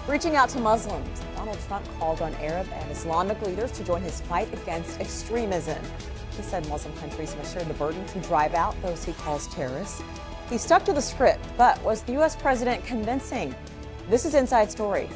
Reaching out to Muslims, Donald Trump called on Arab and Islamic leaders to join his fight against extremism. He said Muslim countries must share the burden to drive out those he calls terrorists. He stuck to the script, but was the U.S. president convincing? This is Inside Story.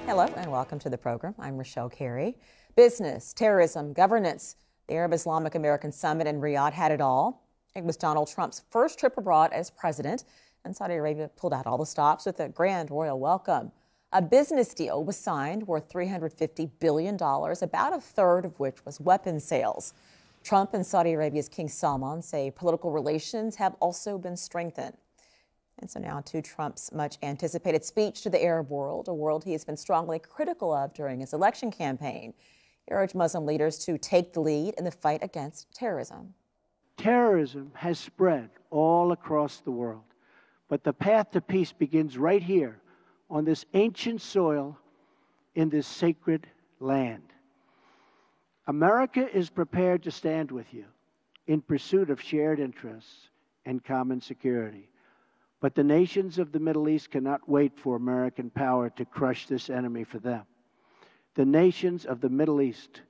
Hello and welcome to the program. I'm Rochelle Carey. Business, terrorism, governance. The Arab Islamic American summit in Riyadh had it all. It was Donald Trump's first trip abroad as president, and Saudi Arabia pulled out all the stops with a grand royal welcome. A business deal was signed worth $350 billion, about a third of which was weapons sales. Trump and Saudi Arabia's King Salman say political relations have also been strengthened. And so now to Trump's much anticipated speech to the Arab world, a world he has been strongly critical of during his election campaign. He urged Muslim leaders to take the lead in the fight against terrorism. Terrorism has spread all across the world, but the path to peace begins right here on this ancient soil in this sacred land. America is prepared to stand with you in pursuit of shared interests and common security. But the nations of the Middle East cannot wait for American power to crush this enemy for them. The nations of the Middle East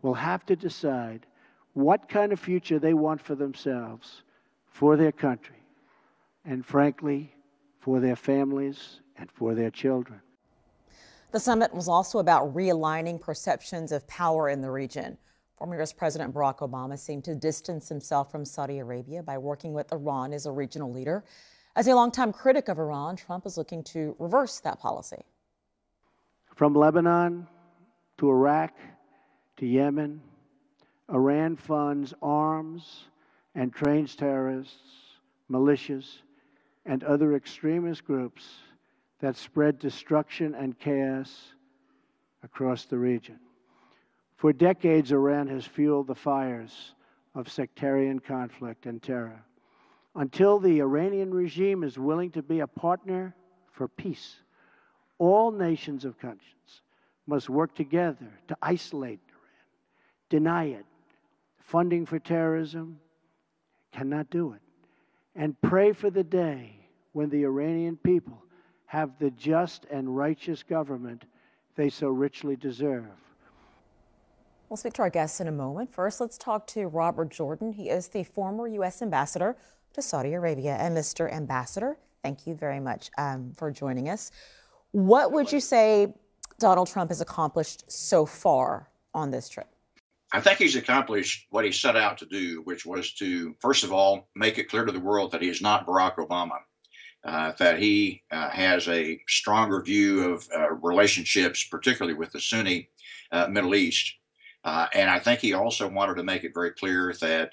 will have to decide what kind of future they want for themselves, for their country, and frankly, for their families and for their children. The summit was also about realigning perceptions of power in the region. Former U.S. President Barack Obama seemed to distance himself from Saudi Arabia by working with Iran as a regional leader. As a longtime critic of Iran, Trump is looking to reverse that policy. From Lebanon to Iraq to Yemen, Iran funds arms and trains terrorists, militias, and other extremist groups that spread destruction and chaos across the region. For decades, Iran has fueled the fires of sectarian conflict and terror. Until the Iranian regime is willing to be a partner for peace, all nations of conscience must work together to isolate Iran, deny it. Funding for terrorism cannot do it. And pray for the day when the Iranian people have the just and righteous government they so richly deserve. We'll speak to our guests in a moment. First, let's talk to Robert Jordan. He is the former U.S. ambassador to Saudi Arabia. And Mr. Ambassador, thank you very much for joining us. What would you say Donald Trump has accomplished so far on this trip? I think he's accomplished what he set out to do, which was to, first of all, make it clear to the world that he is not Barack Obama, that he has a stronger view of relationships, particularly with the Sunni Middle East. And I think he also wanted to make it very clear that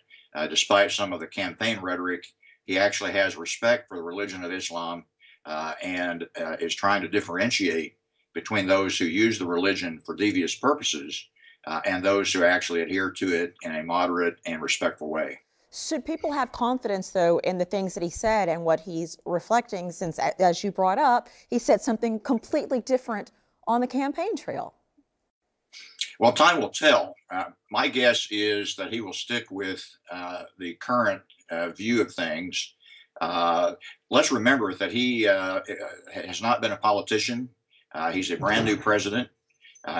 despite some of the campaign rhetoric, he actually has respect for the religion of Islam and is trying to differentiate between those who use the religion for devious purposes and those who actually adhere to it in a moderate and respectful way. Should people have confidence, though, in the things that he said and what he's reflecting, since, as you brought up, he said something completely different on the campaign trail? Well, time will tell. My guess is that he will stick with the current view of things. Let's remember that he has not been a politician. He's a brand new president.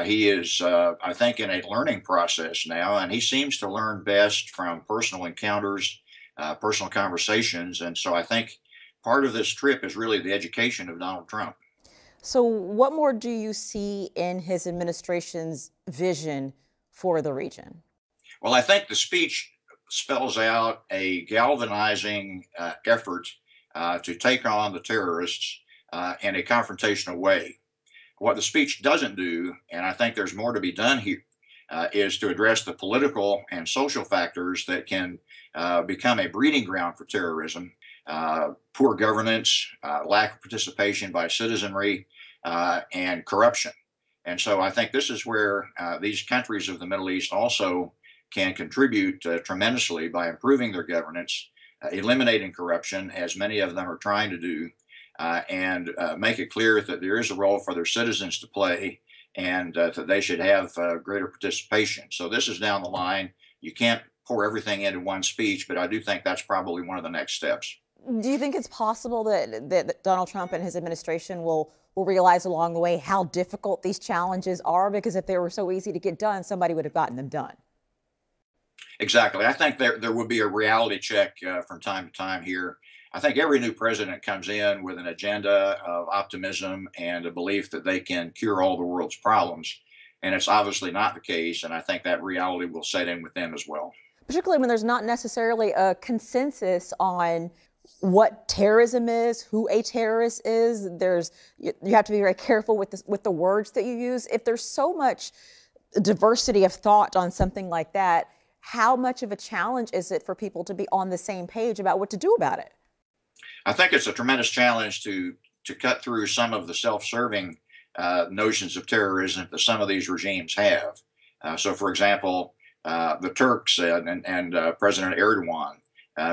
He is, I think, in a learning process now, and he seems to learn best from personal encounters, personal conversations. And so I think part of this trip is really the education of Donald Trump. So what more do you see in his administration's vision for the region? Well, I think the speech spells out a galvanizing effort to take on the terrorists in a confrontational way. What the speech doesn't do, and I think there's more to be done here, is to address the political and social factors that can become a breeding ground for terrorism. Poor governance, lack of participation by citizenry, and corruption. And so I think this is where these countries of the Middle East also can contribute tremendously by improving their governance, eliminating corruption, as many of them are trying to do, and make it clear that there is a role for their citizens to play, and that they should have greater participation. So this is down the line. You can't pour everything into one speech, but I do think that's probably one of the next steps. Do you think it's possible that Donald Trump and his administration will realize along the way how difficult these challenges are? Because if they were so easy to get done, somebody would have gotten them done. Exactly. I think there would be a reality check from time to time here. I think every new president comes in with an agenda of optimism and a belief that they can cure all the world's problems. And it's obviously not the case. And I think that reality will set in with them as well. Particularly when there's not necessarily a consensus on what terrorism is, who a terrorist is. You have to be very careful with the words that you use. If there's so much diversity of thought on something like that, how much of a challenge is it for people to be on the same page about what to do about it? I think it's a tremendous challenge to cut through some of the self-serving notions of terrorism that some of these regimes have. So, for example, the Turks and President Erdogan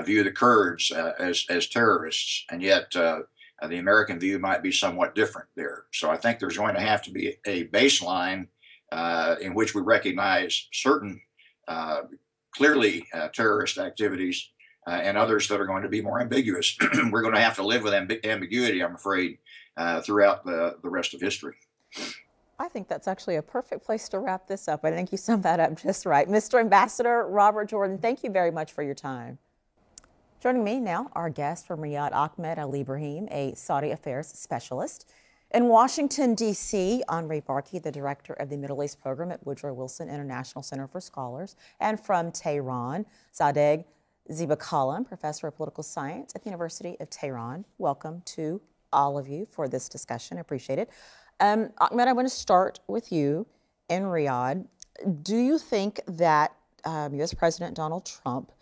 view the Kurds as terrorists, and yet the American view might be somewhat different there. So I think there's going to have to be a baseline in which we recognize certain clearly terrorist activities and others that are going to be more ambiguous. We're going to have to live with ambiguity, I'm afraid, throughout the rest of history. I think that's actually a perfect place to wrap this up. I think you summed that up just right. Mr. Ambassador Robert Jordan, thank you very much for your time. Joining me now, our guest from Riyadh, Ahmed Al Ibrahim, a Saudi affairs specialist. In Washington, D.C., Henri Barkey, the director of the Middle East program at Woodrow Wilson International Center for Scholars. And from Tehran, Sadegh Zibakalam, professor of political science at the University of Tehran. Welcome to all of you for this discussion. I appreciate it. Ahmed, I want to start with you in Riyadh. Do you think that U.S. President Donald Trump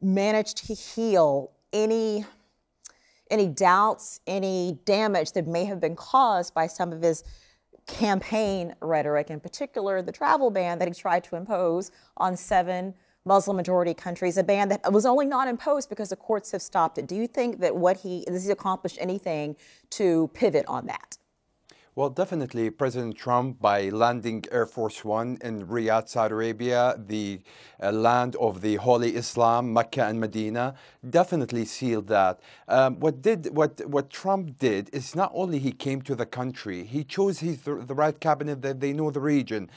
managed to heal any doubts, any damage that may have been caused by some of his campaign rhetoric, in particular the travel ban that he tried to impose on 7 Muslim-majority countries, a ban that was only not imposed because the courts have stopped it? Do you think that has he accomplished anything to pivot on that? Well, definitely President Trump, by landing Air Force One in Riyadh, Saudi Arabia, the land of the Holy Islam, Mecca and Medina, definitely sealed that. What Trump did is not only he came to the country, he chose the right cabinet that they know the region.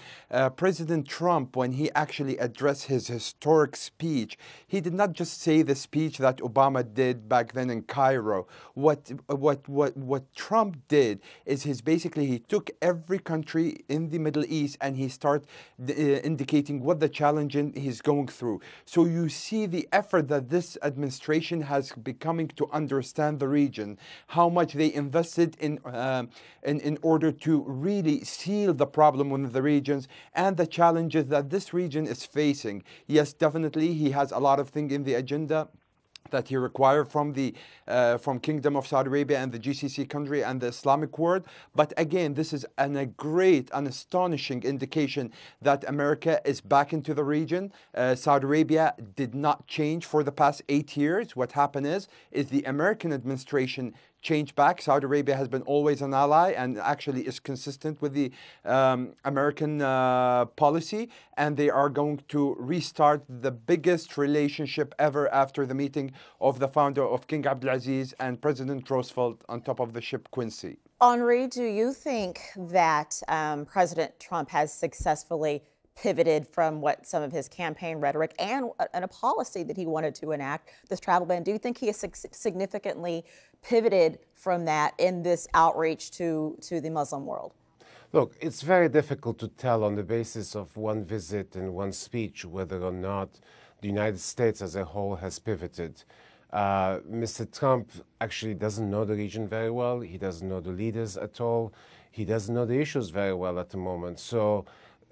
President Trump, when he actually addressed his historic speech, he did not just say the speech that Obama did back then in Cairo. What Trump did is he took every country in the Middle East and he started indicating what the challenge he's going through. So you see the effort that this administration has becoming to understand the region, how much they invested in order to really seal the problem with the regions and the challenges that this region is facing. Yes, definitely he has a lot of things in the agenda that he required from the Kingdom of Saudi Arabia and the GCC country and the Islamic world. But again, this is a great and astonishing indication that America is back into the region. Saudi Arabia did not change for the past 8 years. What happened is the American administration changed back. Saudi Arabia has been always an ally and actually is consistent with the American policy, and they are going to restart the biggest relationship ever after the meeting of the founder of King Abdulaziz and President Roosevelt on top of the ship Quincy. Henri, do you think that President Trump has successfully pivoted from what some of his campaign rhetoric and a policy that he wanted to enact, this travel ban? Do you think he has significantly pivoted from that in this outreach to the Muslim world? Look, it's very difficult to tell on the basis of one visit and one speech whether or not the United States as a whole has pivoted. Mr. Trump actually doesn't know the region very well. He doesn't know the leaders at all. He doesn't know the issues very well at the moment. So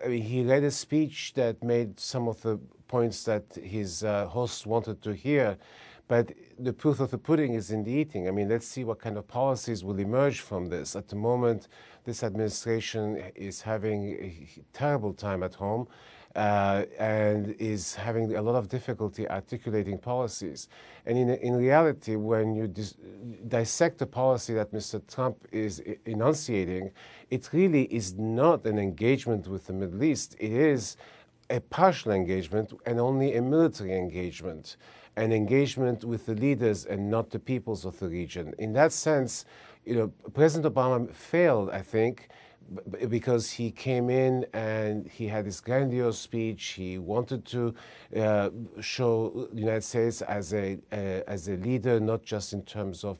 I mean, he read a speech that made some of the points that his host wanted to hear. But the proof of the pudding is in the eating. I mean, let's see what kind of policies will emerge from this. At the moment, this administration is having a terrible time at home and is having a lot of difficulty articulating policies. And in reality, when you dissect the policy that Mr. Trump is enunciating, it really is not an engagement with the Middle East. It is a partial engagement and only a military engagement, an engagement with the leaders and not the peoples of the region. In that sense, President Obama failed, I think, because he came in and he had this grandiose speech. He wanted to show the United States as a leader, not just in terms of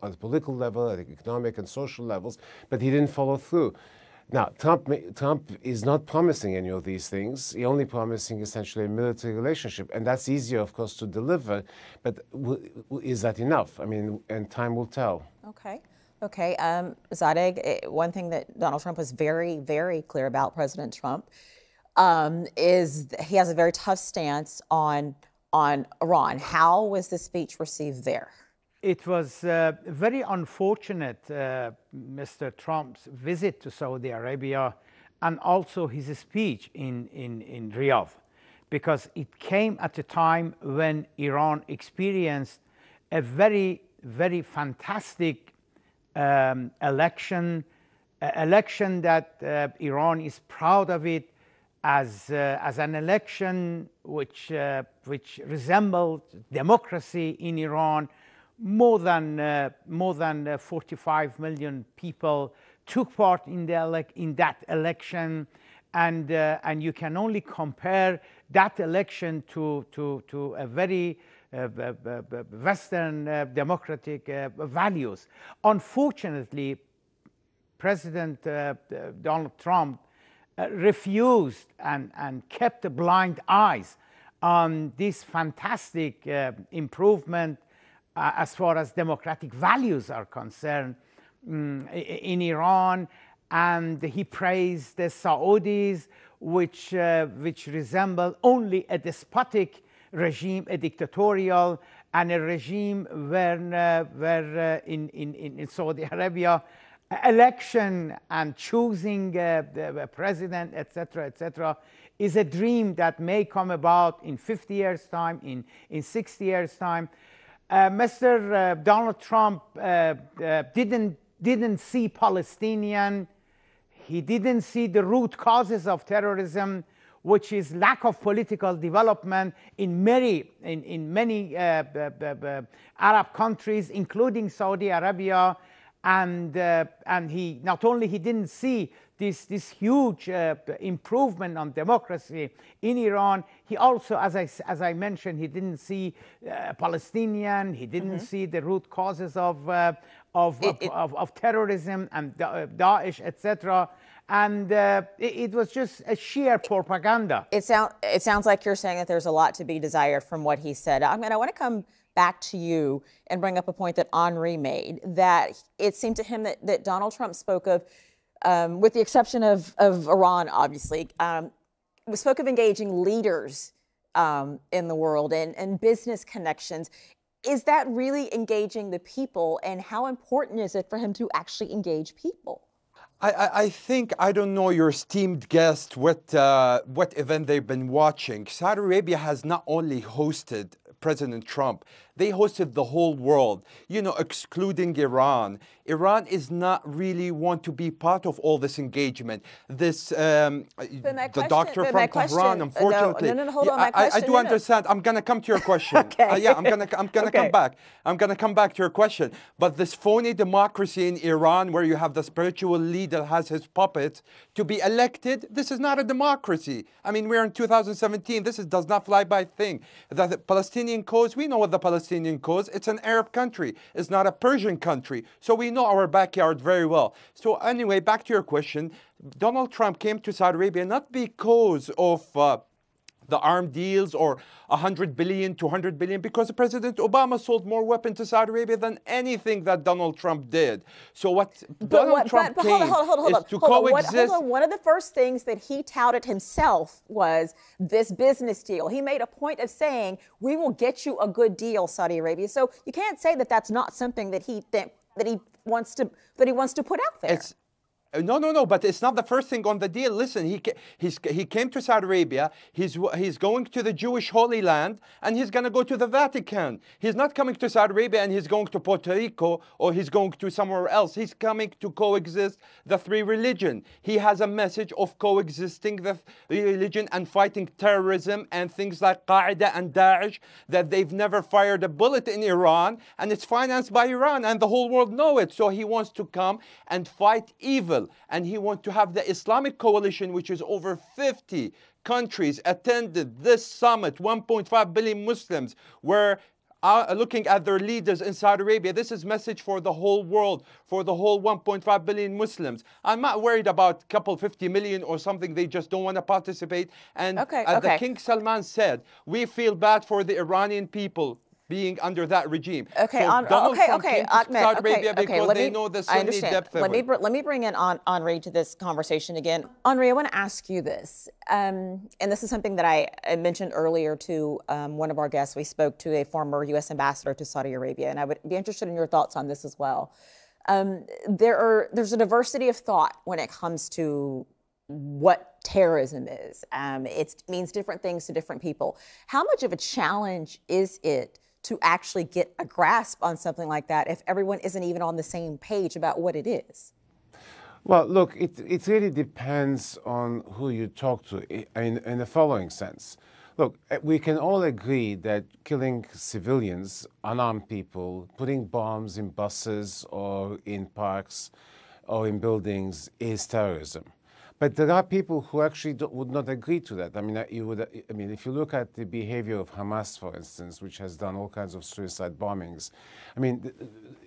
at the political level, at the economic and social levels, but he didn't follow through. Now, Trump is not promising any of these things. He's only promising essentially a military relationship, and that's easier, of course, to deliver. But is that enough? I mean, and time will tell. Okay. Okay, Zadig, one thing that Donald Trump was very, very clear about, President Trump, is he has a very tough stance on Iran. How was the speech received there? It was very unfortunate, Mr. Trump's visit to Saudi Arabia and also his speech in Riyadh, because it came at a time when Iran experienced a very, very fantastic election that Iran is proud of it as an election which resembled democracy in Iran. More than 45 million people took part in that election, and you can only compare that election to a very Western democratic values. Unfortunately, President Donald Trump refused and kept blind eyes on this fantastic improvement as far as democratic values are concerned in Iran, and he praised the Saudis, which resemble only a despotic regime, a dictatorial, and a regime where in Saudi Arabia, election and choosing the president, etc., is a dream that may come about in 50 years' time, in 60 years' time. Mr. Donald Trump didn't see Palestinian. He didn't see the root causes of terrorism, which is lack of political development in many Arab countries, including Saudi Arabia, and he not only he didn't see this huge improvement on democracy in Iran, he also, as I mentioned, he didn't see Palestinian, he didn't see the root causes of terrorism and Daesh, etc. And it was just a sheer propaganda. It sounds like you're saying that there's a lot to be desired from what he said. I want to come back to you and bring up a point that Henri made, that it seemed to him that Donald Trump spoke of, with the exception of Iran, obviously, spoke of engaging leaders in the world and business connections. Is that really engaging the people, and how important is it for him to actually engage people? I think, I don't know your esteemed guest, what event they've been watching. Saudi Arabia has not only hosted President Trump, they hosted the whole world, excluding Iran. Iran is not really want to be part of all this engagement. The doctor from Tehran, unfortunately. No, hold on. I do understand. I'm going to come to your question. Okay. Yeah, I'm going to come back. I'm going to come back to your question. But this phony democracy in Iran, where you have the spiritual leader has his puppets to be elected, this is not a democracy. I mean, we're in 2017. This does not fly by thing. The Palestinian cause, we know what the Palestinian cause. It's an Arab country. It's not a Persian country. So we know our backyard very well. So anyway, back to your question. Donald Trump came to Saudi Arabia not because of the arm deals or 100 billion, 200 billion, because President Obama sold more weapons to Saudi Arabia than anything that Donald Trump did. So what Donald Trump came is to coexist. One of the first things that he touted himself was this business deal. He made a point of saying, we will get you a good deal, Saudi Arabia. So you can't say that that's not something that he wants to put out there. No, but it's not the first thing on the deal. Listen, he came to Saudi Arabia, he's going to the Jewish Holy Land, and he's going to go to the Vatican. He's not coming to Saudi Arabia and he's going to Puerto Rico or he's going to somewhere else. He's coming to coexist the three religions. He has a message of coexisting the religion and fighting terrorism and things like Qaeda and Daesh, that they've never fired a bullet in Iran, and it's financed by Iran, and the whole world know it. So he wants to come and fight evil. And he wants to have the Islamic coalition, which is over 50 countries attended this summit, 1.5 billion Muslims were looking at their leaders in Saudi Arabia. This is message for the whole world, for the whole 1.5 billion Muslims. I'm not worried about a couple 50 million or something. They just don't want to participate. And as the King Salman said, we feel bad for the Iranian people being under that regime. Okay, so Ahmed, Saudi Arabia because they know the Sunni depth of it. Let me bring in Henri to this conversation again. Henri, I want to ask you this, and this is something that I mentioned earlier to one of our guests. We spoke to a former U.S. ambassador to Saudi Arabia, and I would be interested in your thoughts on this as well. There's a diversity of thought when it comes to what terrorism is. It means different things to different people. How much of a challenge is it to actually get a grasp on something like that if everyone isn't even on the same page about what it is? Well, look, it really depends on who you talk to in the following sense. Look, we can all agree that killing civilians, unarmed people, putting bombs in buses or in parks or in buildings is terrorism. But there are people who actually would not agree to that. I mean, if you look at the behavior of Hamas, for instance, which has done all kinds of suicide bombings, I mean,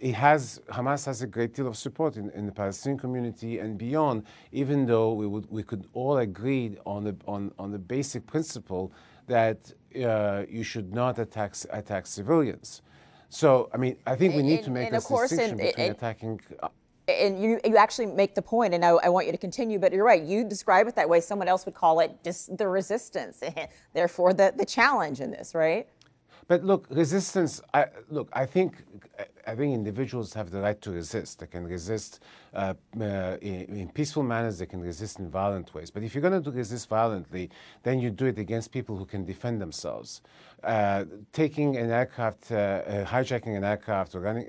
Hamas has a great deal of support in the Palestinian community and beyond. Even though we could all agree on the basic principle that you should not attack civilians. So, I mean, I think we need to make this distinction between attacking. And you actually make the point, and I want you to continue, but you're right. You describe it that way. Someone else would call it just the resistance, therefore the challenge in this, right? But look, resistance, I think individuals have the right to resist. They can resist in peaceful manners, they can resist in violent ways. But if you're going to resist violently, then you do it against people who can defend themselves. Taking an aircraft, hijacking an aircraft or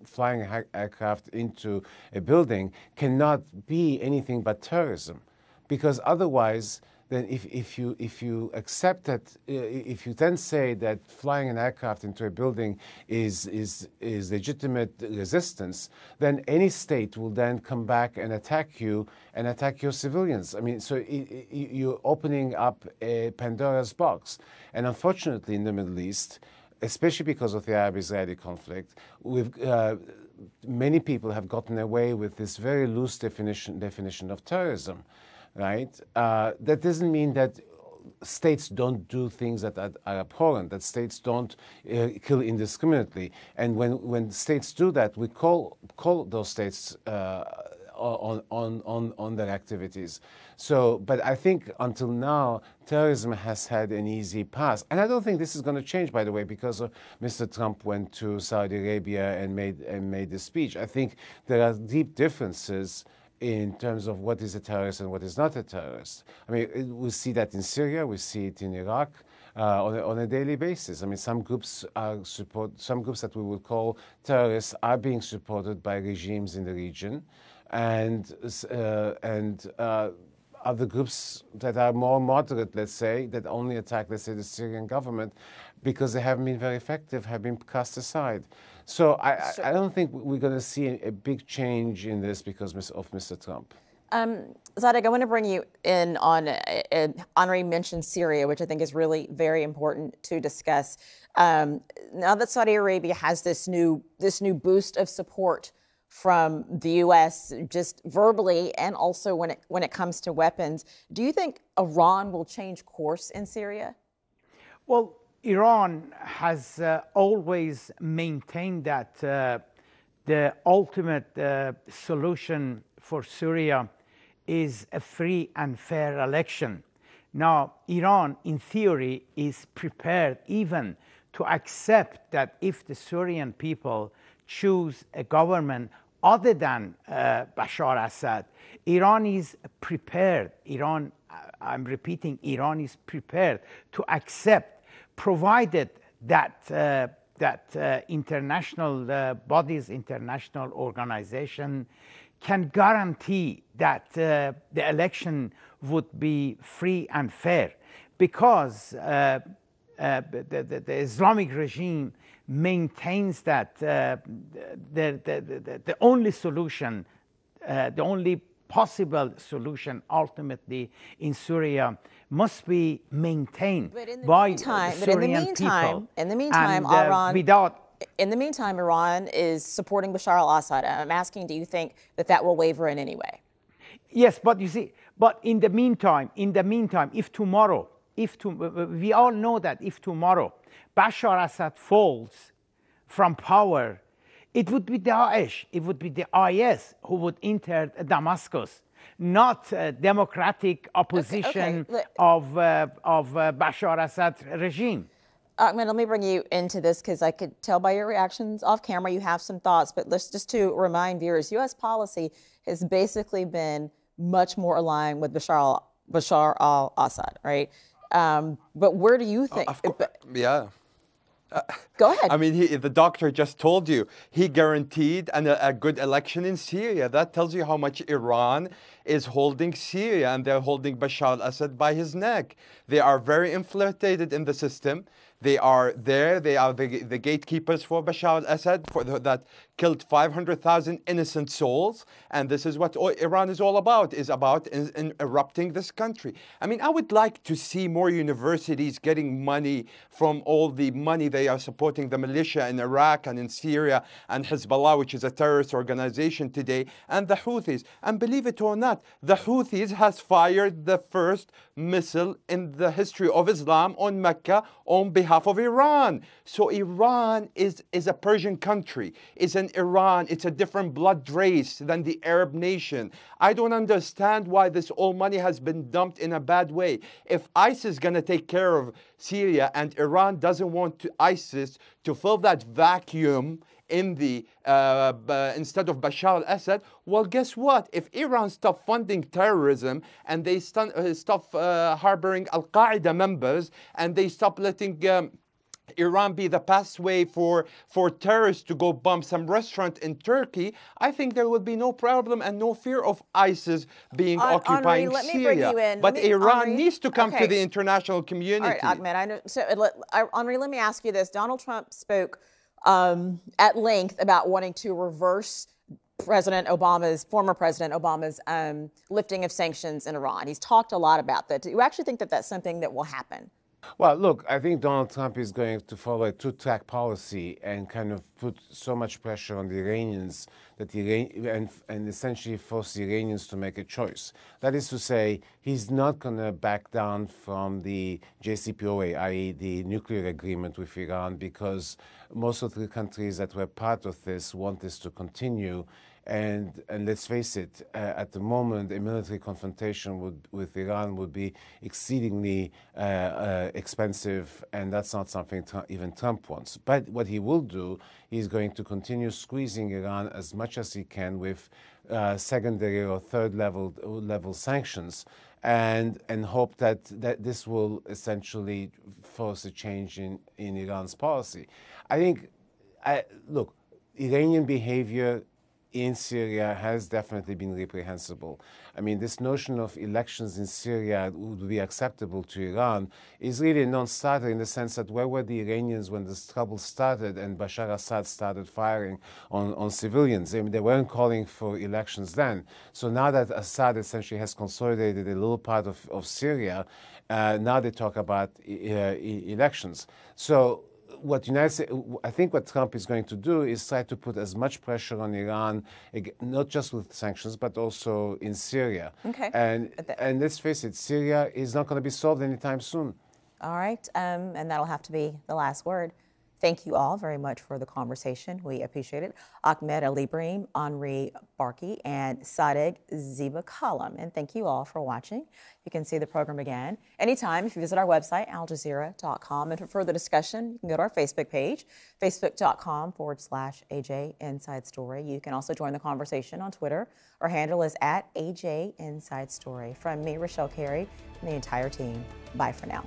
flying an aircraft into a building cannot be anything but terrorism. Because otherwise, then if you accept that, if you then say that flying an aircraft into a building is legitimate resistance, then any state will then come back and attack you and attack your civilians. I mean, so you're opening up a Pandora's box. And unfortunately, in the Middle East, especially because of the Arab-Israeli conflict, many people have gotten away with this very loose definition of terrorism. Right? That doesn't mean that states don't do things that are abhorrent, that states don't kill indiscriminately. And when states do that, we call those states on their activities. So, but I think until now, terrorism has had an easy pass. And I don't think this is going to change, by the way, because Mr. Trump went to Saudi Arabia and made the speech. I think there are deep differences in terms of what is a terrorist and what is not a terrorist. I mean, we see that in Syria, we see it in Iraq on a daily basis. I mean, some groups that we would call terrorists are being supported by regimes in the region, and other groups that are more moderate, let's say, that only attack, let's say, the Syrian government because they haven't been very effective, have been cast aside. So I don't think we're going to see a big change in this because of Mr. Trump. Zadig, I want to bring you in on, Henri mentioned Syria, which I think is really very important to discuss. Now that Saudi Arabia has this new boost of support from the U.S. just verbally and also when it comes to weapons. Do you think Iran will change course in Syria? Well, Iran has always maintained that the ultimate solution for Syria is a free and fair election. Now, Iran, in theory, is prepared even to accept that if the Syrian people choose a government other than Bashar Assad, Iran is prepared. Iran, I'm repeating, Iran is prepared to accept, provided that international bodies, international organization can guarantee that the election would be free and fair, because the Islamic regime maintains that the only solution, the only possible solution ultimately in Syria must be maintained by the Syrian people. In the meantime, Iran is supporting Bashar al-Assad. I'm asking, do you think that will waver in any way? Yes, but you see, but in the meantime, if tomorrow, we all know that if tomorrow Bashar Assad falls from power, it would be Daesh, it would be the IS who would enter Damascus, not democratic opposition of Bashar Assad's regime. Ahmed, let me bring you into this because I could tell by your reactions off camera you have some thoughts, but let's just to remind viewers, U.S. policy has basically been much more aligned with Bashar al-Assad, right? But where do you think? Yeah. Go ahead. I mean, the doctor just told you he guaranteed a good election in Syria. That tells you how much Iran is holding Syria, and they're holding Bashar al-Assad by his neck. They are very infiltrated in the system. They are there. They are the gatekeepers for Bashar al-Assad that killed 500,000 innocent souls. And this is what Iran is all about, in erupting this country. I mean, I would like to see more universities getting money from all the money they are supporting the militia in Iraq and in Syria and Hezbollah, which is a terrorist organization today, and the Houthis. And believe it or not, the Houthis has fired the first missile in the history of Islam on Mecca on behalf of Iran. So Iran is a Persian country. It's a different blood race than the Arab nation. I don't understand why this all money has been dumped in a bad way. If ISIS is going to take care of Syria and Iran doesn't want ISIS to fill that vacuum in the instead of Bashar al-Assad, well, guess what? If Iran stop funding terrorism and they stop harboring Al-Qaeda members and they stop letting Iran be the pathway for terrorists to go bomb some restaurant in Turkey, I think there will be no problem and no fear of ISIS being occupying Syria. But Iran needs to come to the international community. All right, Ahmed, I know. So, Henri, let me ask you this. Donald Trump spoke at length about wanting to reverse former President Obama's lifting of sanctions in Iran. He's talked a lot about that. Do you actually think that that's something that will happen? Well, look, I think Donald Trump is going to follow a two-track policy and kind of put so much pressure on the Iranians that and essentially force the Iranians to make a choice. That is to say, he's not going to back down from the JCPOA, i.e. the nuclear agreement with Iran, because most of the countries that were part of this want this to continue. And let's face it, at the moment, a military confrontation with Iran would be exceedingly expensive, and that's not something even Trump wants. But what he will do, he's going to continue squeezing Iran as much as he can with secondary or third level sanctions, and hope that this will essentially force a change in Iran's policy. I think, look, Iranian behavior in Syria has definitely been reprehensible. I mean, this notion of elections in Syria would be acceptable to Iran is really a non-starter, in the sense that where were the Iranians when this trouble started and Bashar Assad started firing on civilians? I mean, they weren't calling for elections then. So now that Assad essentially has consolidated a little part of Syria, now they talk about elections. So I think what Trump is going to do is try to put as much pressure on Iran, not just with sanctions, but also in Syria. Okay. And let's face it, Syria is not going to be solved anytime soon. All right, and that'll have to be the last word. Thank you all very much for the conversation. We appreciate it. Ahmed Ali Brahim, Henri Barkey, and Sadegh Ziba Kalam. And thank you all for watching. You can see the program again anytime if you visit our website, aljazeera.com. And for further discussion, you can go to our Facebook page, facebook.com/AJ Inside Story. You can also join the conversation on Twitter. Our handle is @AJ Inside Story. From me, Rochelle Carey, and the entire team, bye for now.